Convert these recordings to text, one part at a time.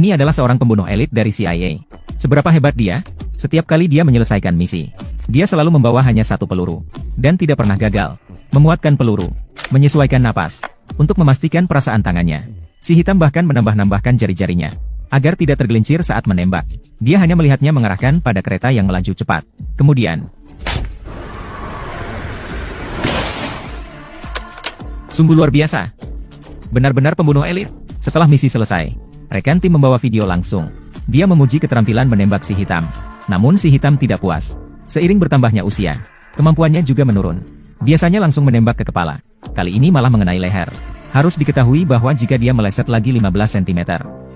Ini adalah seorang pembunuh elit dari CIA. Seberapa hebat dia? Setiap kali dia menyelesaikan misi, dia selalu membawa hanya satu peluru. Dan tidak pernah gagal. Memuatkan peluru. Menyesuaikan napas. Untuk memastikan perasaan tangannya. Si hitam bahkan menambah-nambahkan jari-jarinya. Agar tidak tergelincir saat menembak. Dia hanya melihatnya mengarahkan pada kereta yang melaju cepat. Kemudian, sungguh luar biasa. Benar-benar pembunuh elit. Setelah misi selesai, rekan tim membawa video langsung. Dia memuji keterampilan menembak si hitam. Namun si hitam tidak puas. Seiring bertambahnya usia, kemampuannya juga menurun. Biasanya langsung menembak ke kepala. Kali ini malah mengenai leher. Harus diketahui bahwa jika dia meleset lagi 15 cm,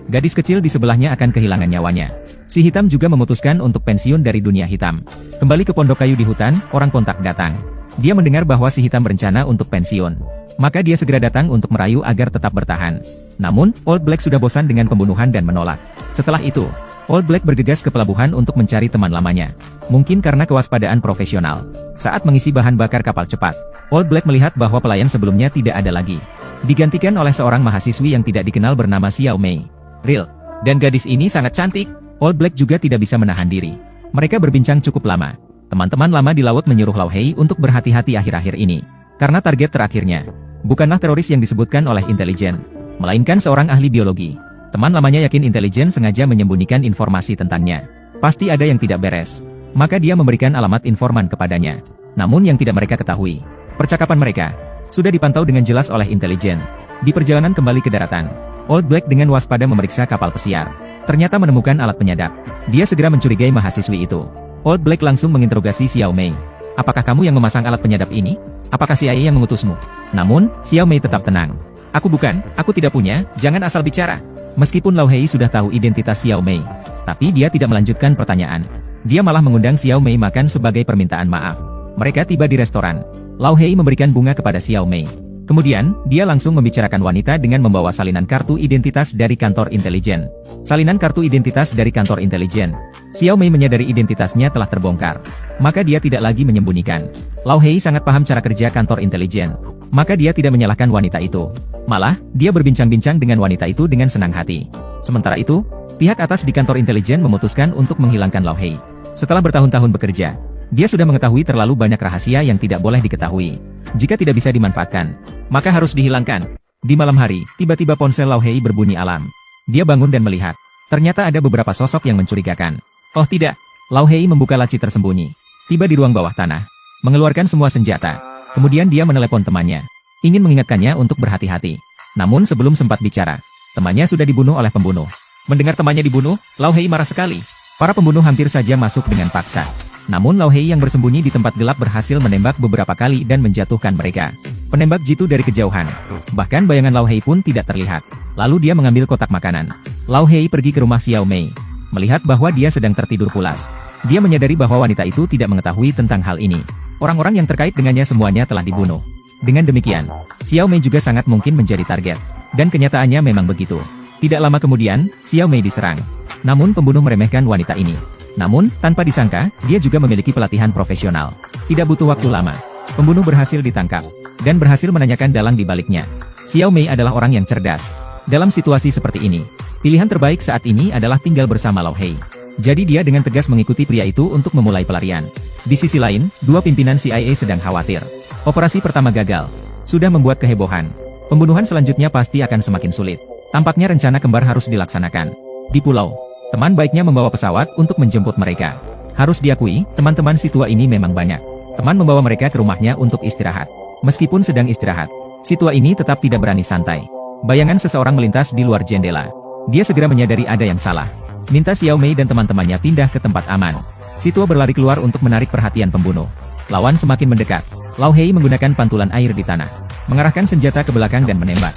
gadis kecil di sebelahnya akan kehilangan nyawanya. Si hitam juga memutuskan untuk pensiun dari dunia hitam. Kembali ke pondok kayu di hutan, orang kontak datang. Dia mendengar bahwa si hitam berencana untuk pensiun. Maka dia segera datang untuk merayu agar tetap bertahan. Namun, Old Black sudah bosan dengan pembunuhan dan menolak. Setelah itu, Old Black bergegas ke pelabuhan untuk mencari teman lamanya. Mungkin karena kewaspadaan profesional. Saat mengisi bahan bakar kapal cepat, Old Black melihat bahwa pelayan sebelumnya tidak ada lagi. Digantikan oleh seorang mahasiswi yang tidak dikenal bernama Xiao Mei. Real. Dan gadis ini sangat cantik. Old Black juga tidak bisa menahan diri. Mereka berbincang cukup lama. Teman-teman lama di laut menyuruh Lao Hei untuk berhati-hati akhir-akhir ini. Karena target terakhirnya bukanlah teroris yang disebutkan oleh intelijen, melainkan seorang ahli biologi. Teman lamanya yakin intelijen sengaja menyembunyikan informasi tentangnya. Pasti ada yang tidak beres. Maka dia memberikan alamat informan kepadanya. Namun yang tidak mereka ketahui, percakapan mereka sudah dipantau dengan jelas oleh intelijen. Di perjalanan kembali ke daratan, Old Black dengan waspada memeriksa kapal pesiar. Ternyata menemukan alat penyadap. Dia segera mencurigai mahasiswi itu. Old Black langsung menginterogasi Xiao Mei. Apakah kamu yang memasang alat penyadap ini? Apakah CIA yang mengutusmu? Namun, Xiao Mei tetap tenang. Aku bukan, aku tidak punya, jangan asal bicara. Meskipun Lao Hei sudah tahu identitas Xiao Mei, tapi dia tidak melanjutkan pertanyaan. Dia malah mengundang Xiao Mei makan sebagai permintaan maaf. Mereka tiba di restoran. Lao Hei memberikan bunga kepada Xiao Mei. Kemudian, dia langsung membicarakan wanita dengan membawa salinan kartu identitas dari kantor intelijen. Salinan kartu identitas dari kantor intelijen. Xiao Mei menyadari identitasnya telah terbongkar. Maka dia tidak lagi menyembunyikan. Lao Hei sangat paham cara kerja kantor intelijen. Maka dia tidak menyalahkan wanita itu. Malah, dia berbincang-bincang dengan wanita itu dengan senang hati. Sementara itu, pihak atas di kantor intelijen memutuskan untuk menghilangkan Lao Hei. Setelah bertahun-tahun bekerja, dia sudah mengetahui terlalu banyak rahasia yang tidak boleh diketahui. Jika tidak bisa dimanfaatkan, maka harus dihilangkan. Di malam hari, tiba-tiba ponsel Lao Hei berbunyi alarm. Dia bangun dan melihat. Ternyata ada beberapa sosok yang mencurigakan. Oh tidak, Lao Hei membuka laci tersembunyi. Tiba di ruang bawah tanah. Mengeluarkan semua senjata. Kemudian dia menelepon temannya. Ingin mengingatkannya untuk berhati-hati. Namun sebelum sempat bicara, temannya sudah dibunuh oleh pembunuh. Mendengar temannya dibunuh, Lao Hei marah sekali. Para pembunuh hampir saja masuk dengan paksa. Namun Lao Hei yang bersembunyi di tempat gelap berhasil menembak beberapa kali dan menjatuhkan mereka. Penembak jitu dari kejauhan. Bahkan bayangan Lao Hei pun tidak terlihat. Lalu dia mengambil kotak makanan. Lao Hei pergi ke rumah Xiao Mei. Melihat bahwa dia sedang tertidur pulas. Dia menyadari bahwa wanita itu tidak mengetahui tentang hal ini. Orang-orang yang terkait dengannya semuanya telah dibunuh. Dengan demikian, Xiao Mei juga sangat mungkin menjadi target. Dan kenyataannya memang begitu. Tidak lama kemudian, Xiao Mei diserang. Namun pembunuh meremehkan wanita ini. Namun, tanpa disangka, dia juga memiliki pelatihan profesional. Tidak butuh waktu lama. Pembunuh berhasil ditangkap. Dan berhasil menanyakan dalang di baliknya. Xiao Mei adalah orang yang cerdas. Dalam situasi seperti ini, pilihan terbaik saat ini adalah tinggal bersama Lao Hei. Jadi dia dengan tegas mengikuti pria itu untuk memulai pelarian. Di sisi lain, dua pimpinan CIA sedang khawatir. Operasi pertama gagal. Sudah membuat kehebohan. Pembunuhan selanjutnya pasti akan semakin sulit. Tampaknya rencana kembar harus dilaksanakan. Di pulau, teman baiknya membawa pesawat untuk menjemput mereka. Harus diakui, teman-teman si tua ini memang banyak. Teman membawa mereka ke rumahnya untuk istirahat. Meskipun sedang istirahat, si tua ini tetap tidak berani santai. Bayangan seseorang melintas di luar jendela. Dia segera menyadari ada yang salah. Minta Xiao Mei dan teman-temannya pindah ke tempat aman. Si tua berlari keluar untuk menarik perhatian pembunuh. Lawan semakin mendekat. Lao Hei menggunakan pantulan air di tanah. Mengarahkan senjata ke belakang dan menembak.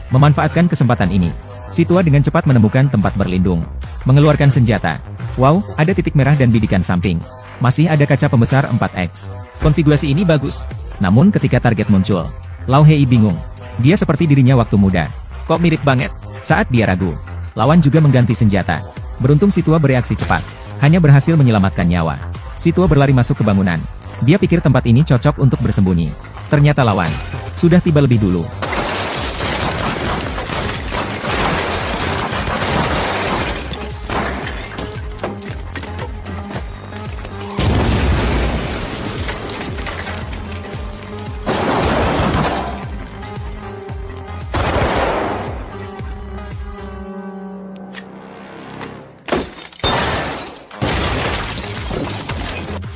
Memanfaatkan kesempatan ini, si tua dengan cepat menemukan tempat berlindung. Mengeluarkan senjata. Wow, ada titik merah dan bidikan samping. Masih ada kaca pembesar 4x. Konfigurasi ini bagus. Namun ketika target muncul, Lao Hei bingung. Dia seperti dirinya waktu muda. Kok mirip banget? Saat dia ragu, lawan juga mengganti senjata. Beruntung si tua bereaksi cepat. Hanya berhasil menyelamatkan nyawa. Si tua berlari masuk ke bangunan. Dia pikir tempat ini cocok untuk bersembunyi. Ternyata lawan sudah tiba lebih dulu.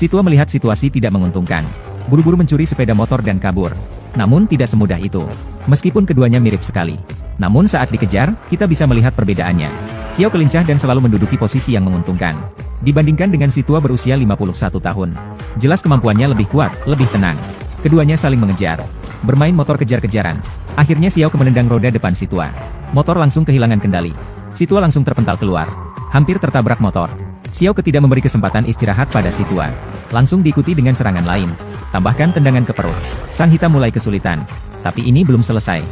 Situa melihat situasi tidak menguntungkan. Buru-buru mencuri sepeda motor dan kabur. Namun tidak semudah itu. Meskipun keduanya mirip sekali. Namun saat dikejar, kita bisa melihat perbedaannya. Xiao kelincah dan selalu menduduki posisi yang menguntungkan. Dibandingkan dengan Situa berusia 51 tahun. Jelas kemampuannya lebih kuat, lebih tenang. Keduanya saling mengejar. Bermain motor kejar-kejaran. Akhirnya Xiao menendang roda depan Situa. Motor langsung kehilangan kendali. Situa langsung terpental keluar. Hampir tertabrak motor. Xiao tidak memberi kesempatan istirahat pada Situa. Langsung diikuti dengan serangan lain. Tambahkan tendangan ke perut. Sang hitam mulai kesulitan. Tapi ini belum selesai.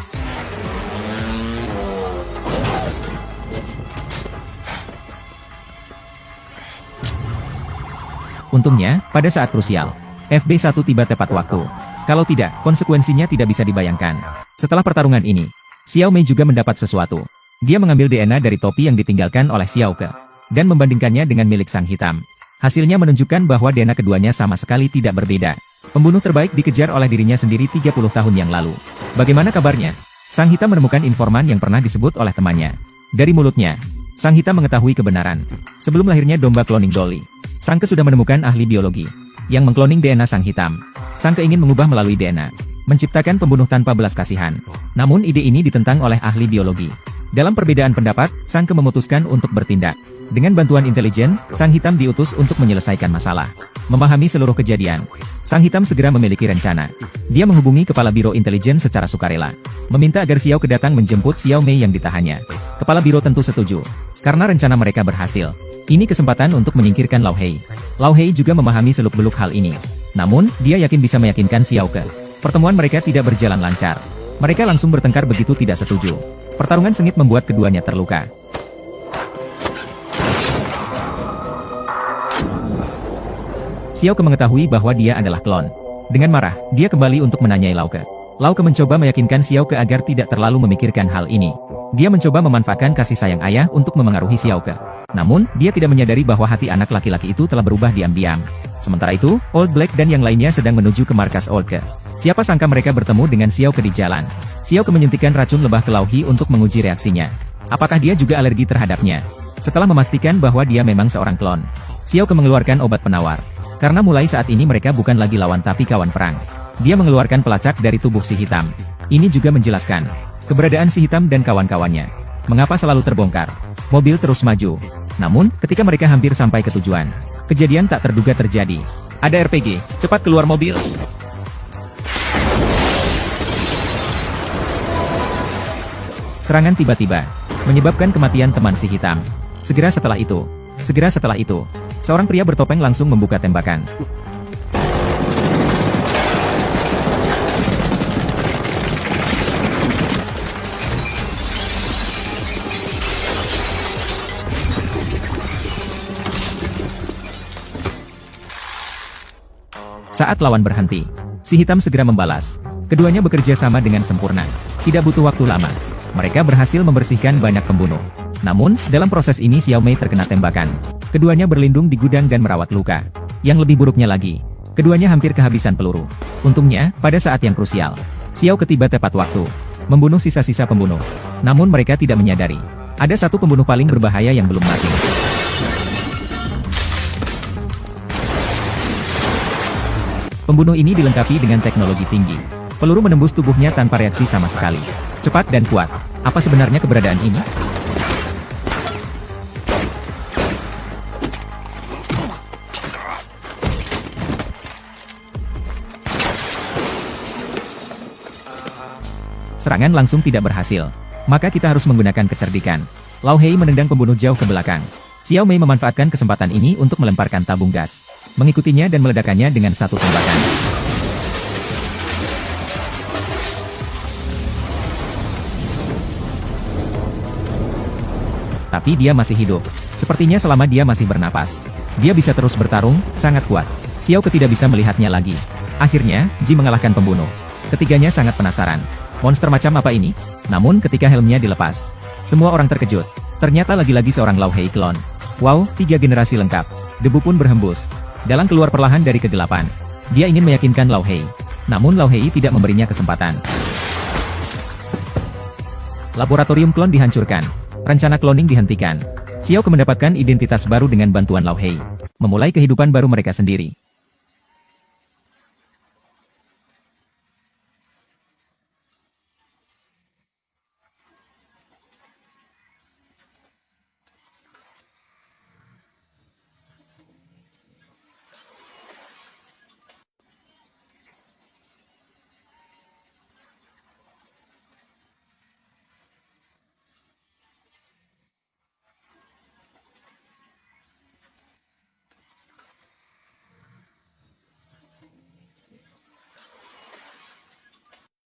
Untungnya, pada saat krusial, FB1 tiba tepat waktu. Kalau tidak, konsekuensinya tidak bisa dibayangkan. Setelah pertarungan ini, Xiao Mei juga mendapat sesuatu. Dia mengambil DNA dari topi yang ditinggalkan oleh Xiao Ke, dan membandingkannya dengan milik sang hitam. Hasilnya menunjukkan bahwa DNA keduanya sama sekali tidak berbeda. Pembunuh terbaik dikejar oleh dirinya sendiri 30 tahun yang lalu. Bagaimana kabarnya? Sang hitam menemukan informan yang pernah disebut oleh temannya. Dari mulutnya, sang hitam mengetahui kebenaran. Sebelum lahirnya domba cloning Dolly, Sang Ke sudah menemukan ahli biologi yang mengkloning DNA sang hitam. Sang Ke ingin mengubah melalui DNA, menciptakan pembunuh tanpa belas kasihan. Namun ide ini ditentang oleh ahli biologi. Dalam perbedaan pendapat, Sang Ke memutuskan untuk bertindak. Dengan bantuan intelijen, sang hitam diutus untuk menyelesaikan masalah. Memahami seluruh kejadian, sang hitam segera memiliki rencana. Dia menghubungi kepala biro intelijen secara sukarela, meminta agar Xiao Ke datang menjemput Xiao Mei yang ditahannya. Kepala biro tentu setuju, karena rencana mereka berhasil. Ini kesempatan untuk menyingkirkan Lao Hei. Lao Hei juga memahami seluk-beluk hal ini. Namun, dia yakin bisa meyakinkan Xiao Ke. Pertemuan mereka tidak berjalan lancar. Mereka langsung bertengkar begitu tidak setuju. Pertarungan sengit membuat keduanya terluka. Xiao Ke mengetahui bahwa dia adalah klon. Dengan marah, dia kembali untuk menanyai Lao Ke. Lao Ke mencoba meyakinkan Xiao Ke agar tidak terlalu memikirkan hal ini. Dia mencoba memanfaatkan kasih sayang ayah untuk memengaruhi Xiao Ke. Namun, dia tidak menyadari bahwa hati anak laki-laki itu telah berubah diam-diam. Sementara itu, Old Black dan yang lainnya sedang menuju ke markas Old Ke. Siapa sangka mereka bertemu dengan Xiao Ke di jalan. Xiao Ke menyuntikkan racun lebah ke Lao He untuk menguji reaksinya. Apakah dia juga alergi terhadapnya? Setelah memastikan bahwa dia memang seorang klon, Xiao Ke mengeluarkan obat penawar. Karena mulai saat ini mereka bukan lagi lawan tapi kawan perang. Dia mengeluarkan pelacak dari tubuh si hitam. Ini juga menjelaskan keberadaan si hitam dan kawan-kawannya. Mengapa selalu terbongkar? Mobil terus maju. Namun, ketika mereka hampir sampai ke tujuan, kejadian tak terduga terjadi. Ada RPG, cepat keluar mobil. Serangan tiba-tiba menyebabkan kematian teman si hitam. Segera setelah itu, seorang pria bertopeng langsung membuka tembakan. Saat lawan berhenti, si hitam segera membalas. Keduanya bekerja sama dengan sempurna. Tidak butuh waktu lama. Mereka berhasil membersihkan banyak pembunuh. Namun, dalam proses ini Xiao Mei terkena tembakan. Keduanya berlindung di gudang dan merawat luka. Yang lebih buruknya lagi, keduanya hampir kehabisan peluru. Untungnya, pada saat yang krusial, Xiao Ke tiba tepat waktu, membunuh sisa-sisa pembunuh. Namun mereka tidak menyadari, ada satu pembunuh paling berbahaya yang belum mati. Pembunuh ini dilengkapi dengan teknologi tinggi. Peluru menembus tubuhnya tanpa reaksi sama sekali. Cepat dan kuat. Apa sebenarnya keberadaan ini? Serangan langsung tidak berhasil. Maka kita harus menggunakan kecerdikan. Lao Hei menendang pembunuh jauh ke belakang. Xiao Mei memanfaatkan kesempatan ini untuk melemparkan tabung gas, mengikutinya dan meledakannya dengan satu tembakan. Tapi dia masih hidup. Sepertinya selama dia masih bernapas, dia bisa terus bertarung, sangat kuat. Xiao Ke tidak bisa melihatnya lagi. Akhirnya, Ji mengalahkan pembunuh. Ketiganya sangat penasaran. Monster macam apa ini? Namun ketika helmnya dilepas, semua orang terkejut. Ternyata lagi-lagi seorang Lao Hei klon. Wow, 3 generasi lengkap. Debu pun berhembus. Dalang keluar perlahan dari kegelapan. Dia ingin meyakinkan Lao Hei. Namun Lao Hei tidak memberinya kesempatan. Laboratorium klon dihancurkan. Rencana cloning dihentikan. Xiao Ke mendapatkan identitas baru dengan bantuan Lao Hei. Memulai kehidupan baru mereka sendiri.